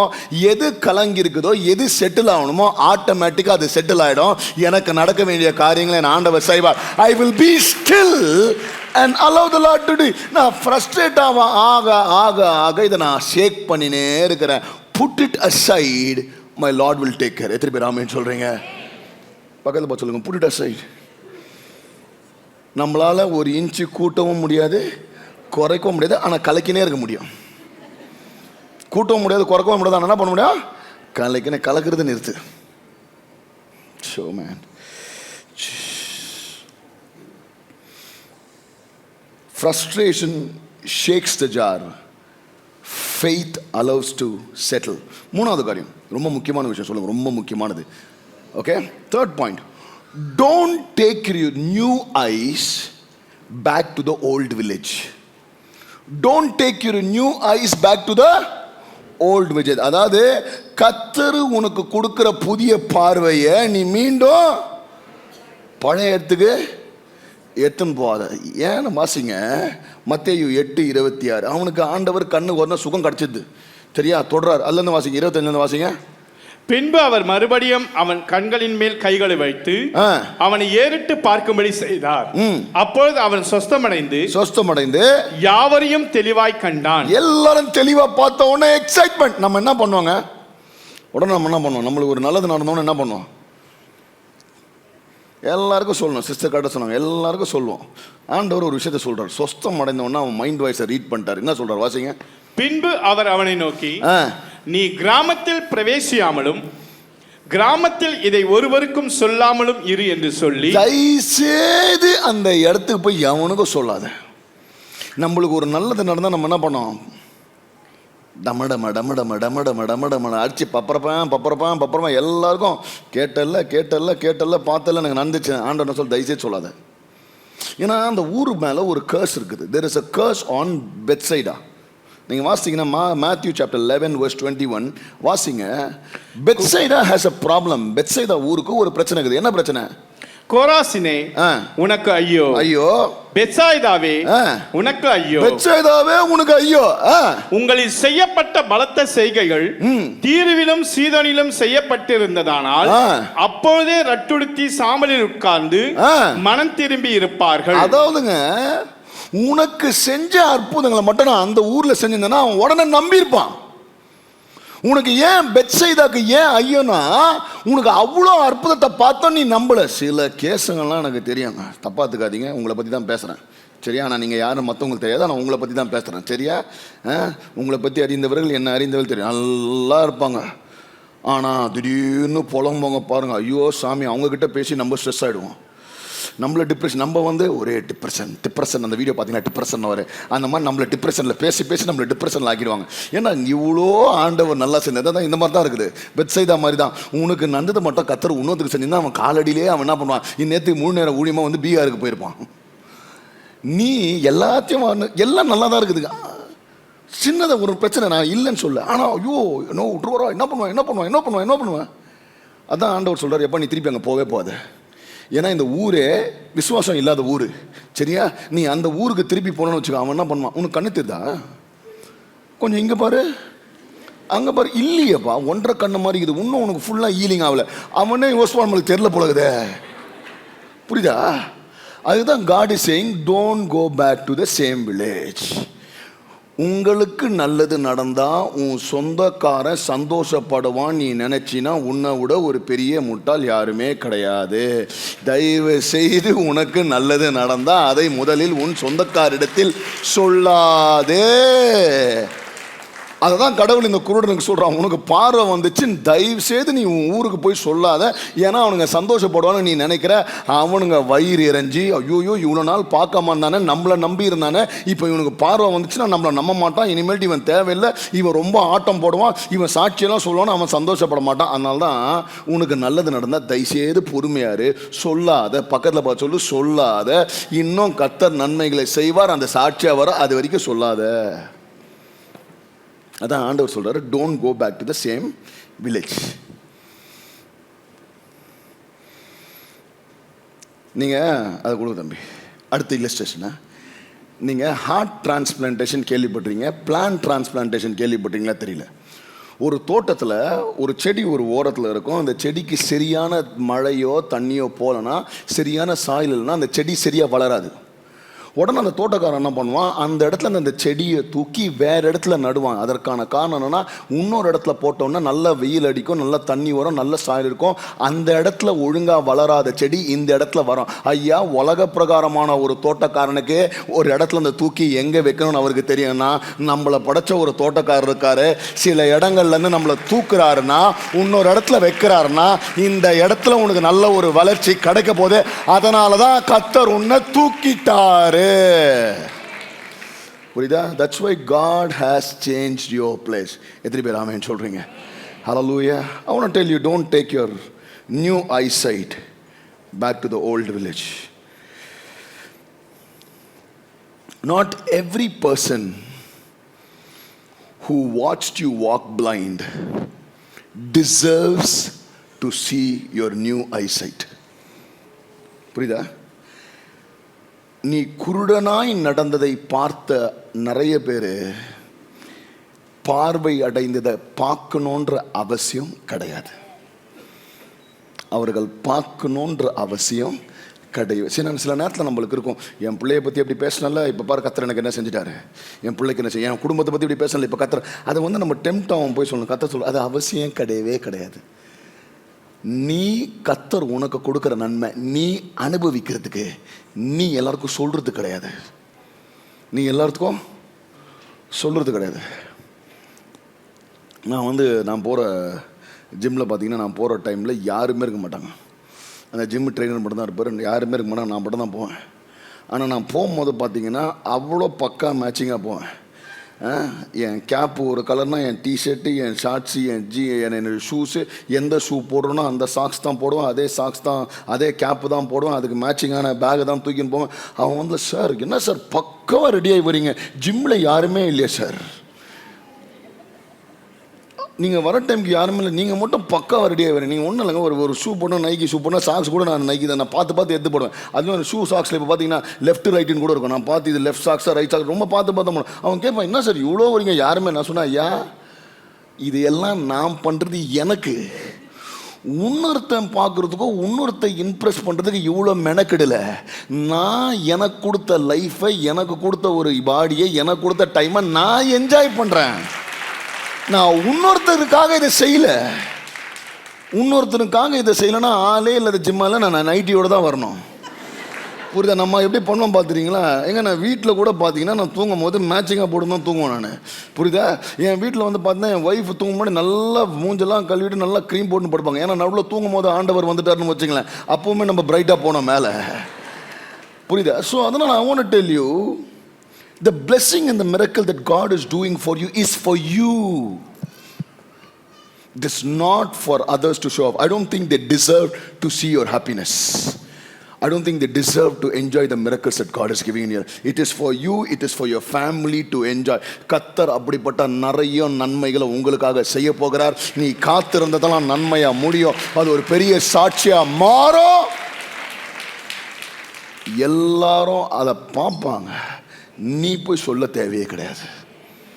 எது கலங்கி இருக்குதோ, எது செட்டில் ஆகணுமோ ஆட்டோமேட்டிக்காக அது செட்டில் ஆகிடும். எனக்கு நடக்க வேண்டிய காரியங்களை என் ஆண்டவர் செய்வார். I will be still and allow the Lord to do. நான் ஃப்ரஸ்ட்ரேட் ஆக இதை நான் ஷேக் பண்ணினே இருக்கிறேன். Put it aside, my Lord will take care. எத்தனை பேர் ஆமென் சொல்றீங்க? பக்கத்தில் பார்த்து சொல்லுங்க, put it aside. நம்மளால ஒரு இன்ச்சு கூட்டவும் முடியாது, குறைக்கவும் முடியாது, ஆனால் கலக்கினே இருக்க முடியும். கூட்டவும் முடியாது, குறைக்கவும் முடியாது, ஆனால் என்ன பண்ண முடியும்? கலக்கிறது நிறுத்து. Show man. Frustration shakes the jar. Faith allows to settle. மூணாவது காரியம், ரொம்ப முக்கியமான விஷயம் சொல்லுங்க, ரொம்ப முக்கியமானது. Okay, third point, don't take your new eyes back to the old village. Don't take your new eyes back to the old village. அதாவது கர்த்தர் உனக்கு கொடுக்கிற புதிய பார்வையை நீ மீண்டும் பழைய இடத்துக்கு எத்துன்னு போகாத. ஏன்னு வாசிங்க, மத்தேயு 8:26. அவனுக்கு ஆண்டவர் கண்ணு ஒரு சுகம் கிடைச்சது, சரியா? தொடரார். அல்லன்னு வாசிங்க, 25 வாசிங்க. பின்பு அவர் மறுபடியும் அவன் கண்களின் மேல் கைகளை வைத்து அவனை ஏறிட்டு பார்க்கும்படி செய்தார். அப்பொழுது அவன் சொஸ்தமடைந்து யாவரையும் தெளிவாய் கண்டான். எல்லாரும் தெளிவா பார்த்த உடனே எக்ஸைட்மெண்ட். நம்ம என்ன பண்ணுவாங்க உடனே? நம்ம என்ன பண்ணுவோம்? நம்மளுக்கு ஒரு நல்லது நடந்தோன்னு என்ன பண்ணுவோம்? எல்லாருக்கும் சொல்லணும். சிஸ்டர் காட்ட சொன்னாங்க, எல்லாருக்கும் சொல்லுவோம். ஆண்டவர் ஒரு விஷயத்தை சொல்றார். சொஸ்தம் அடைந்தவொன்னா அவன் மைண்ட் வாய்ஸை ரீட் பண்ணிட்டார். என்ன சொல்றார் வாசிங்க. பின்பு அவர் அவனை நோக்கி, நீ கிராமத்தில் பிரவேசியாமலும் கிராமத்தில் இதை ஒருவருக்கும் சொல்லாமலும் இரு என்று சொல்லி, தயவுசெய்து அந்த இடத்துக்கு போய் எவனுக்கும் சொல்லாத. நம்மளுக்கு ஒரு நல்லது நடந்தா நம்ம என்ன பண்ணோம்? டமடம அடிச்சு பப்பரப்பான் எல்லாருக்கும் கேட்டல்ல பார்த்தல எனக்கு நடந்துச்சு. ஆண்டவன் சொல்ல, தயவுசெய்து சொல்லாத. ஏன்னா அந்த ஊர் மேல ஒரு கர்ஸ் இருக்குது. there is a curse on Bethsaida. நீங்க வாசிங்கன்னா Matthew chapter 11:21 வாசிங்க. Bethsaida has a problem. Bethsaida ஊருக்கு ஒரு பிரச்சனை இருக்குது. என்ன பிரச்சனை? கோராசினே உனக்கு ஐயோ, ஐயோ. பெத்சாய்தாவே உனக்கு ஐயோ, பெத்சாய்தாவே உனக்கு ஐயோ. உங்களில் செய்யப்பட்ட பலத்த செய்கைகள் தீருவிலும் சீதோனிலும் செய்யப்பட்டிருந்ததானால் அப்பொழுதே ரட்டுடுத்தி சாம்பலில் உட்கார்ந்து மனம் திரும்பி இருப்பார்கள். அதாவதுங்க, உனக்கு செஞ்ச அற்புதங்களை மட்டும் நான் அந்த ஊர்ல செஞ்சிருந்தேன்னா அவன் உடனே நம்பி இருப்பான். உனக்கு ஏன் பெத்சைதாக்கு ஏன் ஐயோனா, உனக்கு அவ்வளோ அற்புதத்தை பார்த்தோம், நீ நம்பல. சில கேஸுங்கள்லாம் எனக்கு தெரியுங்க, தப்பாத்துக்காதீங்க, உங்களை பற்றி தான் பேசுகிறேன், சரியா? நான் நீங்கள் யாரும் மற்றவங்களுக்கு தெரியாது, நான் உங்களை பற்றி தான் பேசுகிறேன், சரியா? உங்களை பற்றி அறிந்தவர்கள் என்ன அறிந்தவர்கள் தெரியும், நல்லா இருப்பாங்க. ஆனால் திடீர்னு புலம்புங்க பாருங்கள், ஐயோ சாமி, அவங்கக்கிட்ட பேசி நம்ம ஸ்ட்ரெஸ் ஆகிடுவோம். நம்மள டிப்ரெஷன், நம்ம ஒரே டிப்ரெஷன் அந்த வீடியோ பார்த்தீங்கன்னா டிப்ரெஷன் வரும். அந்த மாதிரி நம்மளை டிப்ரெஷனில் பேசி நம்மளை டிப்ரெஷனில் ஆக்கிடுவாங்க. ஏன்னா இவ்வளோ ஆண்டவர் நல்லா செஞ்சது தான். இந்த மாதிரி தான் இருக்குது. பெத்சைதா மாதிரி தான். உனக்கு நந்ததை மட்டும் கத்தர் இன்னொருத்துக்கு செஞ்சிருந்தா அவன் காலடியிலே அவன் என்ன பண்ணுவான், நேற்றுக்கு 3 நேரம் ஊழியமாக பீகாருக்கு போயிருப்பான். நீ எல்லாத்தையும் எல்லாம் நல்லா தான் இருக்குதுங்க. சின்னதாக ஒரு பிரச்சனை நான் இல்லைன்னு சொல்ல, ஆனால் ஐயோ என்ன விட்டுருவா, என்ன பண்ணுவேன். அதான் ஆண்டவர் சொல்கிறார், எப்போ நீ திருப்பி அங்கே போவே போகாது. ஏன்னா இந்த ஊரே விசுவாசம் இல்லாத ஊர், சரியா? நீ அந்த ஊருக்கு திருப்பி போனோன்னு வச்சுக்கோ, அவன் என்ன பண்ணுவான், உனக்கு கண்ணு தெரியுதா, கொஞ்சம் இங்கே பாரு அங்கே பாரு, இல்லையப்பா 1.5 கண்ணு மாதிரி இருக்குது, இன்னும் உனக்கு ஃபுல்லாக ஹீலிங் ஆகலை. அவனே யோசிப்பா, நம்மளுக்கு தெரியல போலகுதே, புரியுதா? அதுதான் God is saying, don't go back to the same village. உங்களுக்கு நல்லது நடந்தா உன் சொந்தக்காரன் சந்தோஷப்படுவான் நீ நினைச்சினா உன்னை விட ஒரு பெரிய முட்டாள் யாருமே கிடையாது. தயவு செய்து உனக்கு நல்லது நடந்தா அதை முதலில் உன் சொந்தக்காரிடத்தில் சொல்லாதே. அதை தான் கடவுள் இந்த குருடனுக்கு சொல்கிறான், உனக்கு பார்வை வந்துச்சு, தயவு செய்து நீ உன் ஊருக்கு போய் சொல்லாத, ஏன்னா அவனுங்க சந்தோஷப்படுவான்னு நீ நினைக்கிற. அவனுங்க வயிறு எரிஞ்சு, ஐயோயோ இவ்வளோ நாள் பார்க்காம இருந்தானே, நம்மளை நம்பி இருந்தானே, இப்போ இவனுக்கு பார்வை வந்துச்சுன்னா நம்மளை நம்ப மாட்டான், இனிமேல்ட்டு இவன் தேவையில்லை, இவன் ரொம்ப ஆட்டம் போடுவான், இவன் சாட்சியெல்லாம் சொல்லுவான்னு அவன் சந்தோஷப்பட மாட்டான். அதனால தான் உனக்கு நல்லது நடந்தால் தயவுசெய்து பொறுமையாரு, சொல்லாத, பக்கத்தில் பார்த்து சொல்லு, சொல்லாத, இன்னும் கர்த்தர் நன்மைகளை செய்வார், அந்த சாட்சியாக வர அது வரைக்கும் சொல்லாத. அதான் ஆண்டவர் சொல்றாரு, don't go back to the same village. நீங்கள் அதை கொடுங்க தம்பி. அடுத்த இல்லஸ்ட்ரேஷனா, நீங்கள் ஹார்ட் டிரான்ஸ்பிளான்டேஷன் கேள்விப்பட்டிருக்கீங்க, பிளான் டிரான்ஸ்பிளான்டேஷன் கேள்விப்பட்டீங்களா தெரியல. ஒரு தோட்டத்தில் ஒரு செடி ஒரு ஓரத்தில் இருக்கும், அந்த செடிக்கு சரியான மழையோ தண்ணியோ போகலன்னா, சரியான சாயில் இல்லைன்னா அந்த செடி சரியாக வளராது. உடனே அந்த தோட்டக்காரன் என்ன பண்ணுவான், அந்த இடத்துல அந்த செடியை தூக்கி வேறு இடத்துல நடுவான். அதற்கான காரணம் என்னென்னா, இன்னொரு இடத்துல போட்டோன்னா நல்ல வெயில் அடிக்கும், நல்ல தண்ணி வரும், நல்ல சாயில் இருக்கும், அந்த இடத்துல ஒழுங்காக வளராத செடி இந்த இடத்துல வரும். ஐயா, உலக பிரகாரமான ஒரு தோட்டக்காரனுக்கு ஒரு இடத்துல அந்த தூக்கி எங்கே வைக்கணும்னு அவருக்கு தெரியும்னா, நம்மளை படைச்ச ஒரு தோட்டக்காரர் இருக்காரு, சில இடங்கள்லேருந்து நம்மளை தூக்குறாருன்னா, இன்னொரு இடத்துல வைக்கிறாருன்னா, இந்த இடத்துல உனக்கு நல்ல ஒரு வளர்ச்சி கிடைக்க போகுது, அதனால தான் கர்த்தர் உன்னை தூக்கிட்டாரு. புரியுதா? That's why God has changed your place. எத்தனை பேர் ஆமென் சொல்றீங்க? Hallelujah. I want to tell you, don't take your new eyesight back to the old village. Not every person who watched you walk blind deserves to see your new eyesight. புரியுதா? நீ குருடனாய் நடந்ததை பார்த்த நிறைய பேர் பார்வை அடைந்ததை பார்க்கணுன்ற அவசியம் கிடையாது. அவர்கள் பார்க்கணுன்ற அவசியம் கிடையாது. சில நேரத்தில் நம்மளுக்கு இருக்கும், என் பிள்ளையை பற்றி எப்படி பேசினால, இப்போ பாரு கர்த்தர் எனக்கு என்ன செஞ்சுட்டாரு, என் பிள்ளைக்கு என்ன செய்ய, என் குடும்பத்தை பற்றி இப்படி பேசல, இப்போ கர்த்தர், அதை வந்து நம்ம டெம்ட் ஆகும் போய் சொல்லணும், கர்த்தர் சொல்ல, அது அவசியம் கிடையவே கிடையாது. நீ கர்த்தர் உனக்கு கொடுக்குற நன்மை நீ அனுபவிக்கிறதுக்கு நீ எல்லாருக்கும் சொல்றது கிடையாது. நீ எல்லாத்துக்கும் சொல்றது கிடையாது. நான் போகிற ஜிம்மில் பார்த்தீங்கன்னா, நான் போகிற டைமில் யாருமே இருக்க மாட்டாங்க. அந்த ஜிம் ட்ரெயினர் மட்டும் தான் இருப்பார், யாருமே இருக்க மாட்டாங்க, நான் மட்டும் தான் போவேன். ஆனால் நான் போகும்போது பார்த்தீங்கன்னா அவ்வளோ பக்கா மேட்சிங்காக போவேன். என் கேப்பு ஒரு கலர்னால், என் டிஷர்ட்டு, என் ஷார்ட்ஸு, என்னோடய ஷூஸு, எந்த ஷூ போடுறோன்னா அந்த சாக்ஸ் தான் போடுவேன், அதே சாக்ஸ் தான், அதே கேப்பு தான் போடுவேன், அதுக்கு மேட்சிங்கான பேகை தான் தூக்கின்னு போவேன். அவன் வந்து, சார் என்ன சார் பக்காவாக ரெடியாகி வரீங்க, ஜிம்மில் யாருமே இல்லையா சார், நீங்கள் வர டைமுக்கு யாருமே இல்லை, நீங்கள் மட்டும் பக்காவாக ரெடியாக வரீங்க, நீங்கள் ஒன்றும் இல்லைங்க, ஒரு ஷூ போடணும், நைக்கி ஷூ போடணும், சாக்ஸ் கூட நான் நைக்கி தான் நான் பார்த்து எடுத்து போடுவேன். அதுவும் ஷூ சாக்ஸில் இப்போ பார்த்தீங்கன்னா லெஃப்ட் ரைட்டுன்னு கூட இருக்கும், நான் பார்த்து இது லெஃப்ட் சாக்ஸாக ரைட் சாக்ஸ் ரொம்ப பார்த்து போடணும். அவன் கேட்பான், என்ன சார் இவ்வளோ வரீங்க யாருமே, நான் சொன்னேன், ஐயா இது எல்லாம் நான் பண்ணுறது எனக்கு, இன்னொருத்தன் பார்க்குறதுக்கோ இன்னொருத்த இம்ப்ரெஸ் பண்ணுறதுக்கு இவ்வளோ மெனக்கெடலை. நான் எனக்கு கொடுத்த லைஃப்பை, எனக்கு கொடுத்த ஒரு பாடியை, எனக்கு கொடுத்த டைமை நான் என்ஜாய் பண்ணுறேன். நான் இன்னொருத்தருக்காக இதை செய்யலை, இன்னொருத்தருக்காக இதை செய்யலைன்னா ஆளே இல்லாத ஜிம்மால் நான் நைட்டியோடு தான் வரணும். புரியுதா? நம்ம எப்படி பண்ணுவோம் பார்த்துறீங்களா? எங்க நான் வீட்டில் கூட பார்த்தீங்கன்னா, நான் தூங்கும் போது மேட்சிங்காக போட்டு தான் தூங்குவேன் நான். புரியுதா? என் வீட்டில் வந்து பார்த்தீங்கன்னா, என் ஒய்ஃப் தூங்கும் போது நல்லா மூஞ்செல்லாம் கழுவிட்டு நல்லா க்ரீம் போட்டு படுப்பாங்க. ஏன்னா நடுவில் தூங்கும் போது ஆண்டவர் வந்துட்டாருன்னு வச்சுங்களேன், அப்போவுமே நம்ம பிரைட்டாக போனோம் மேலே. புரியுதா? ஸோ அதனால் I want to tell you, the blessing and the miracle that God is doing for you is for you. It's not for others to show off. I don't think they deserve to see your happiness. I don't think they deserve to enjoy the miracles that God is giving in here. It is for you, it is for your family to enjoy. கர்த்தர் அப்படிப்பட்ட நிறைய நன்மைகளை உங்களுக்காக செய்ய போகிறார். நீ காத்திருந்ததெல்லாம் நன்மையா முடியும், அது ஒரு பெரிய சாட்சியா மாறும். எல்லாரும் அதை பார்ப்பாங்க, நீ போய் சொல்ல தேவையே கிடையாது.